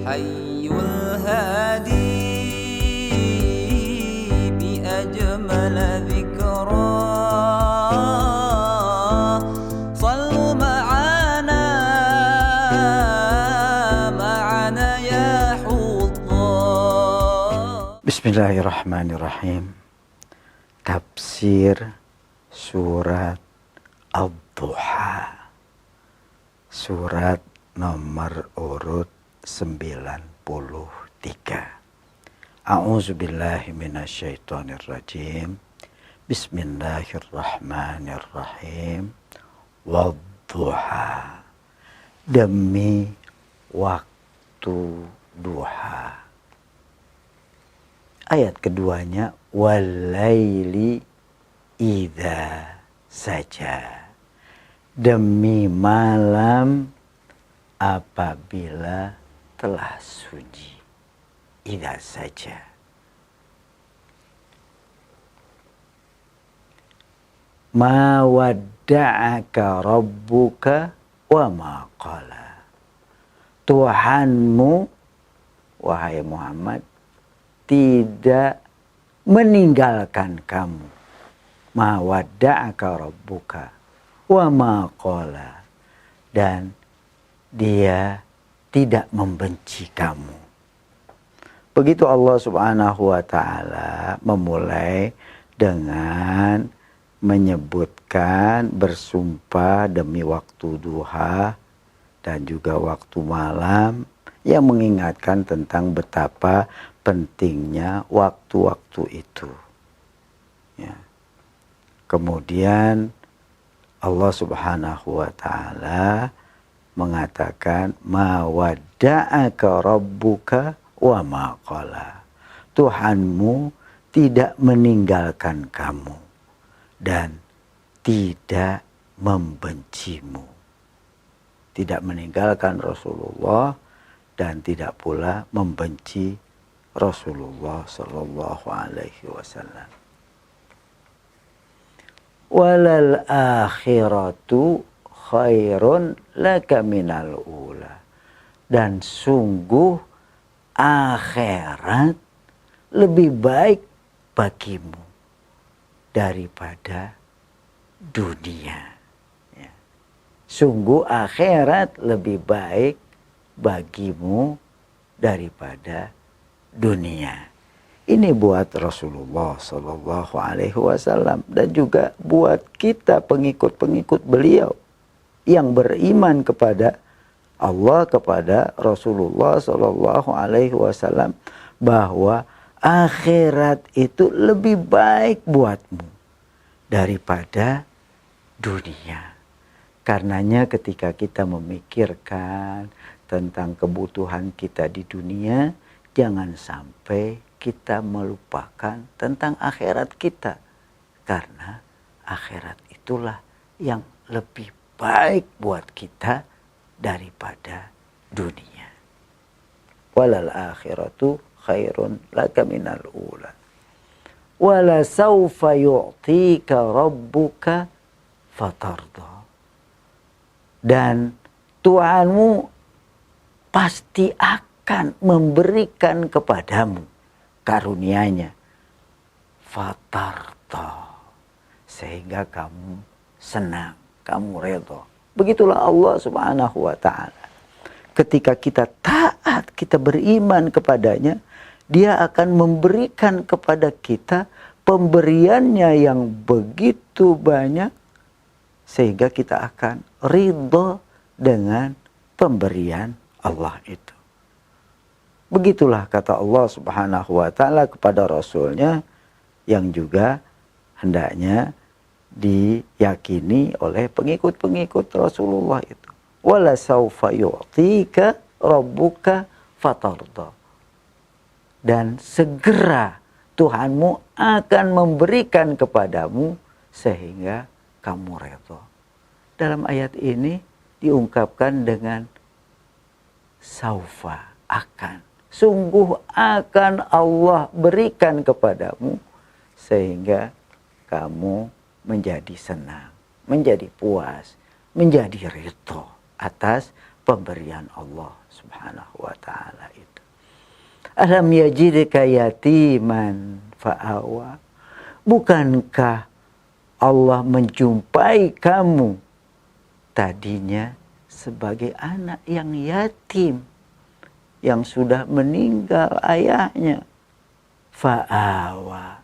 الحي الهادي بأجمل ذكرى صلوا معنا يا حضار. Bismillahirrahmanirrahim. Tafsir surat Ad-Duha, surat nomor urut 93. A'udzubillahi minasyaitonirrajim. Bismillahirrahmanirrahim. Wad-duha, demi waktu duha. Ayat keduanya, walaili idza saja, demi malam apabila telah sunyi. Idza saja. Ma wadda'aka rabbuka wa ma qala. Tuhanmu, wahai Muhammad, tidak meninggalkan kamu. Ma wadda'aka rabbuka wa ma qala, dan dia tidak membenci kamu. Begitu Allah Subhanahu wa ta'ala memulai dengan menyebutkan bersumpah demi waktu duha dan juga waktu malam, yang mengingatkan tentang betapa pentingnya waktu-waktu itu. Ya. Kemudian Allah Subhanahu wa ta'ala mengatakan, ma wadda'aka rabbuka wa ma qala. Tuhanmu tidak meninggalkan kamu dan tidak membencimu. Tidak meninggalkan Rasulullah dan tidak pula membenci Rasulullah sallallahu alaihi wasallam. Walal akhiratu khairun laka minal ula. Dan sungguh akhirat lebih baik bagimu daripada dunia. Ya. Sungguh akhirat lebih baik bagimu daripada dunia. Ini buat Rasulullah Sallallahu Alaihi Wasallam dan juga buat kita pengikut-pengikut beliau yang beriman kepada Allah, kepada Rasulullah Sallallahu Alaihi Wasallam, bahwa akhirat itu lebih baik buatmu daripada dunia. Karenanya ketika kita memikirkan tentang kebutuhan kita di dunia, jangan sampai kita melupakan tentang akhirat kita. Karena akhirat itulah yang lebih baik buat kita daripada dunia. Walal akhiratu khairun laka minal ula. Wala sawfa yu'tika rabbuka fatarda. Dan Tuhanmu pasti akan memberikan kepadamu karunia-Nya, fatarda, sehingga kamu senang, kamu redha. Begitulah Allah Subhanahu wa ta'ala. Ketika kita taat, kita beriman kepadanya, Dia akan memberikan kepada kita pemberiannya yang begitu banyak, sehingga kita akan ridha dengan pemberian Allah itu. Begitulah kata Allah Subhanahu wa ta'ala kepada Rasulnya, yang juga hendaknya diyakini oleh pengikut-pengikut Rasulullah itu. Wala sawfa yu'tika rabbuka fatarda. Dan segera Tuhanmu akan memberikan kepadamu sehingga kamu redha. Dalam ayat ini diungkapkan dengan saufa, akan. Sungguh akan Allah berikan kepadamu sehingga kamu menjadi senang, menjadi puas, menjadi ridho atas pemberian Allah Subhanahu wa ta'ala itu. Alam yajidka yatiman fa'awa. Bukankah Allah menjumpai kamu tadinya sebagai anak yang yatim, yang sudah meninggal ayahnya. Fa'awa,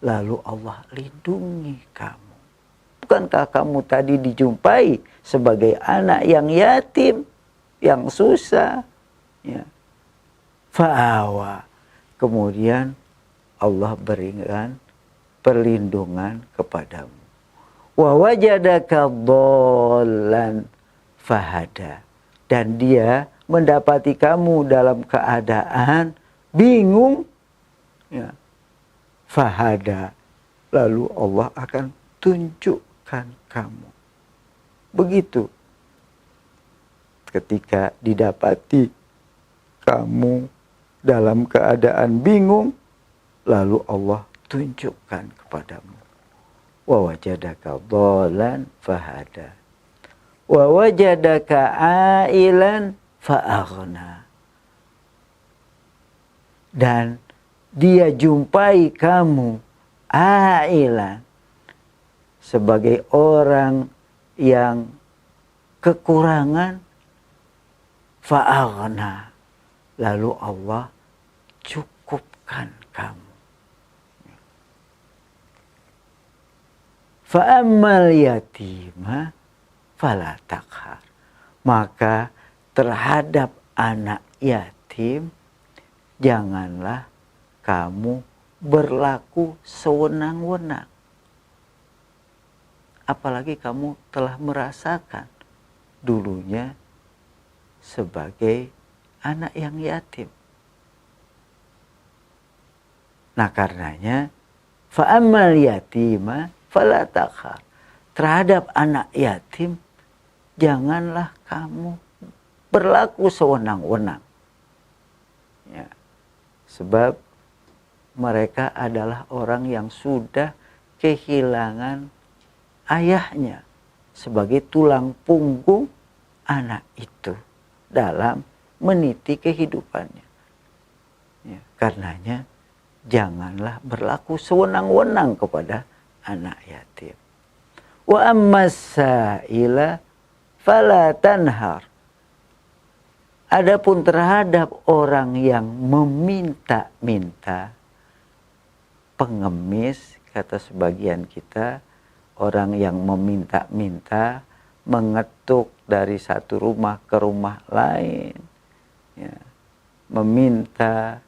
lalu Allah lindungi kamu. Bukankah kamu tadi dijumpai sebagai anak yang yatim, yang susah? Ya. Fa'awa, kemudian Allah berikan perlindungan kepadamu. Wa wajadaka dhallan fahada, dan dia mendapati kamu dalam keadaan bingung, ya. Fahada, lalu Allah akan tunjukkan kamu. Begitu ketika didapati kamu dalam keadaan bingung, lalu Allah tunjukkan kepadamu. Wa wajadaka dhallan fahada, wa wajadaka ailan fa'aghna, dan dia jumpai kamu ailan, sebagai orang yang kekurangan, fa'aghna, lalu Allah cukupkan kamu. Fa'ammal yatima fala taqhar, maka terhadap anak yatim janganlah kamu berlaku sewenang-wenang. Apalagi kamu telah merasakan dulunya sebagai anak yang yatim. Nah karenanya fa'ammal yatima fala taqhar, terhadap anak yatim janganlah kamu berlaku sewenang-wenang. Ya. Sebab mereka adalah orang yang sudah kehilangan ayahnya sebagai tulang punggung anak itu dalam meniti kehidupannya. Ya. Karenanya janganlah berlaku sewenang-wenang kepada anak yatim. Wa ammas sa'ila fala tanhar, adapun terhadap orang yang meminta-minta, pengemis kata sebagian kita, orang yang meminta-minta, mengetuk dari satu rumah ke rumah lain, ya, meminta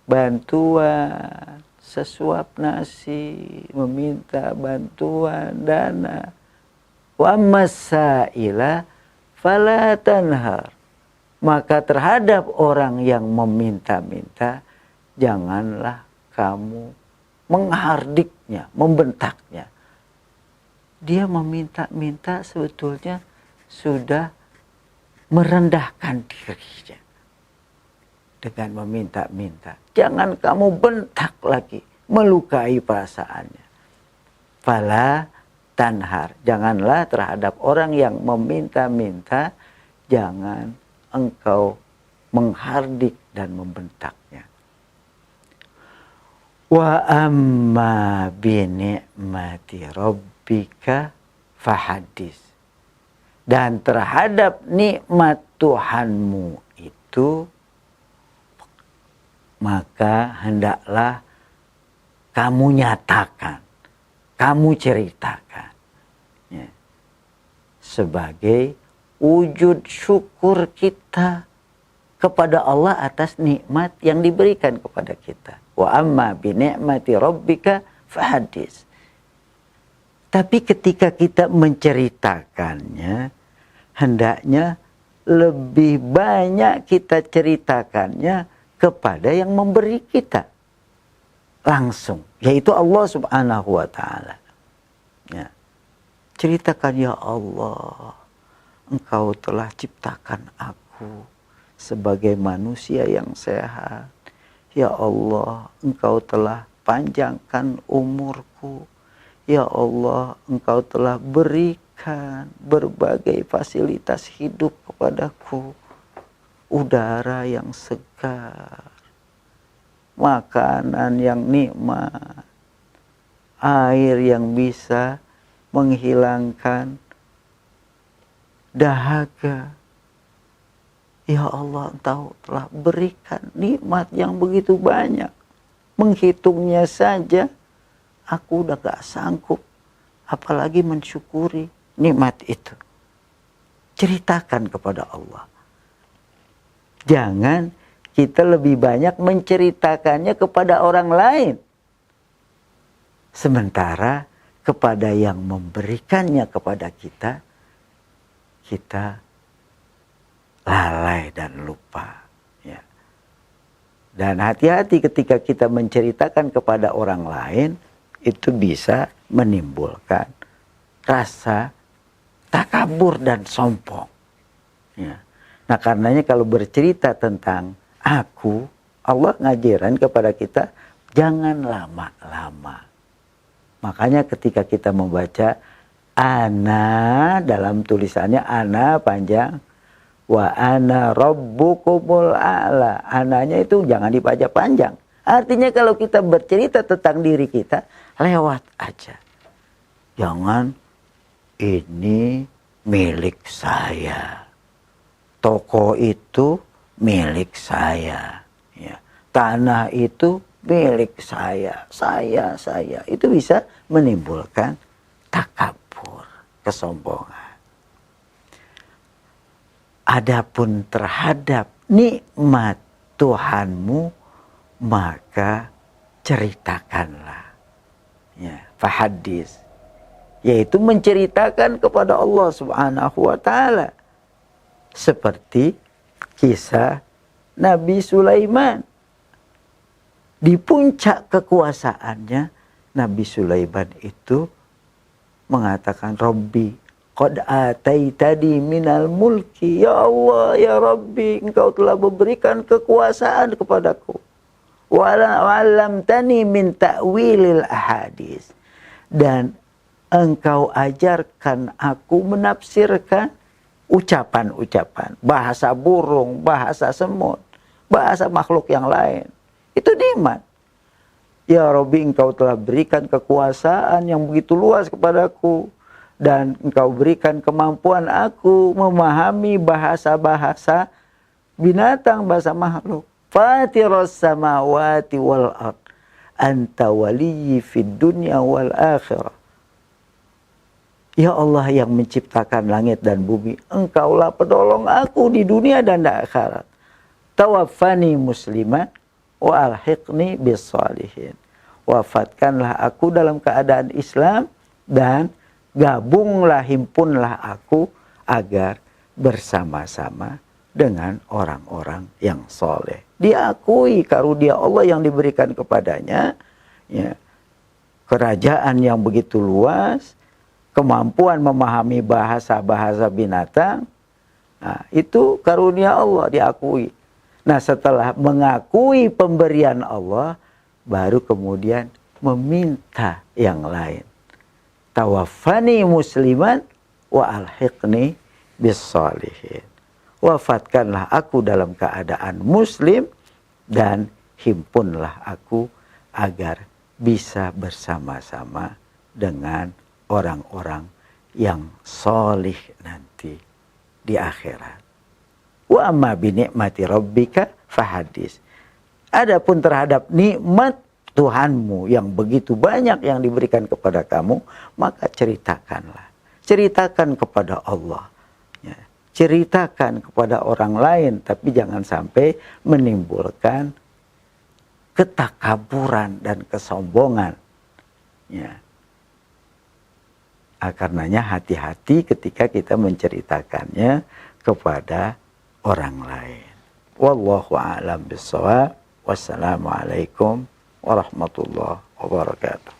bantuan sesuap nasi, meminta bantuan dana. Wa masaila fala tanhar, maka terhadap orang yang meminta-minta janganlah kamu menghardiknya, membentaknya. Dia meminta-minta sebetulnya sudah merendahkan dirinya dengan meminta-minta. Jangan kamu bentak lagi, melukai perasaannya. Fala tanhar, janganlah terhadap orang yang meminta-minta, jangan engkau menghardik dan membentaknya. Wa amma bi ni'mati rabbika fahadis, dan terhadap nikmat Tuhanmu itu maka hendaklah kamu nyatakan, kamu ceritakan, ya, sebagai wujud syukur kita kepada Allah atas nikmat yang diberikan kepada kita. Wa amma bi ni'mati rabbika fahadis. Tapi ketika kita menceritakannya, hendaknya lebih banyak kita ceritakannya kepada yang memberi kita langsung, yaitu Allah Subhanahu wa ta'ala. Ya. Ceritakan, ya Allah, Engkau telah ciptakan aku sebagai manusia yang sehat. Ya Allah, Engkau telah panjangkan umurku. Ya Allah, Engkau telah berikan berbagai fasilitas hidup kepadaku. udara yang segar, makanan yang nikmat, air yang bisa menghilangkan dahaga. Ya Allah, Engkau telah berikan nikmat yang begitu banyak. Menghitungnya saja aku udah gak sanggup, apalagi mensyukuri nikmat itu. Ceritakan kepada Allah. Jangan kita lebih banyak menceritakannya kepada orang lain, sementara kepada yang memberikannya kepada kita, kita lalai dan lupa. Ya. Dan hati-hati ketika kita menceritakan kepada orang lain, itu bisa menimbulkan rasa takabur dan sombong. Ya. Nah karenanya kalau bercerita tentang aku, Allah ngajarin kepada kita jangan lama-lama. Makanya ketika kita membaca ana, dalam tulisannya ana panjang, wa ana rabbukumul a'la, ananya itu jangan dibaca panjang. Artinya kalau kita bercerita tentang diri kita, lewat aja. Jangan ini milik saya, toko itu milik saya, ya. Tanah itu milik saya. Itu bisa menimbulkan takabur, kesombongan. Adapun terhadap nikmat Tuhanmu, maka ceritakanlah, ya, fahadis, yaitu menceritakan kepada Allah Subhanahu wa Ta'ala, seperti kisah Nabi Sulaiman. Di puncak kekuasaannya, Nabi Sulaiman itu mengatakan, Rabbi qad ataitani minal mulki, ya Allah, ya Rabbi, Engkau telah memberikan kekuasaan kepadaku, wa 'allamtani min ta'wilil ahadits, dan Engkau ajarkan aku menafsirkan ucapan-ucapan, bahasa burung, bahasa semut, bahasa makhluk yang lain. Itu nikmat. Ya Rabbi, Engkau telah berikan kekuasaan yang begitu luas kepadaku, dan Engkau berikan kemampuan aku memahami bahasa-bahasa binatang, bahasa makhluk. Fatiras samawati wal ard, anta waliyyi fid dunya wal akhirah. Ya Allah yang menciptakan langit dan bumi, Engkaulah penolong aku di dunia dan di akhirat. Tawaffani musliman wa alhiqni bis salihin. Wafatkanlah aku dalam keadaan Islam, dan gabunglah, himpunlah aku agar bersama-sama dengan orang-orang yang soleh. Diakui karunia Allah yang diberikan kepadanya, ya, kerajaan yang begitu luas, kemampuan memahami bahasa-bahasa binatang. Nah, itu karunia Allah, diakui. Nah, setelah mengakui pemberian Allah, baru kemudian meminta yang lain. Tawaffani musliman wa alhiqni bis salihin. Wafatkanlah aku dalam keadaan muslim, dan himpunlah aku agar bisa bersama-sama dengan orang-orang yang solih nanti di akhirat. Wa amma bi ni'mati rabbika fahadis. Adapun terhadap nikmat Tuhanmu yang begitu banyak yang diberikan kepada kamu, maka ceritakanlah. Ceritakan kepada Allah. Ya. Ceritakan kepada orang lain, tapi jangan sampai menimbulkan ketakaburan dan kesombongan. Ya. Karenanya hati-hati ketika kita menceritakannya kepada orang lain. Wallahu a'lam bishawab. Wassalamualaikum warahmatullahi wabarakatuh.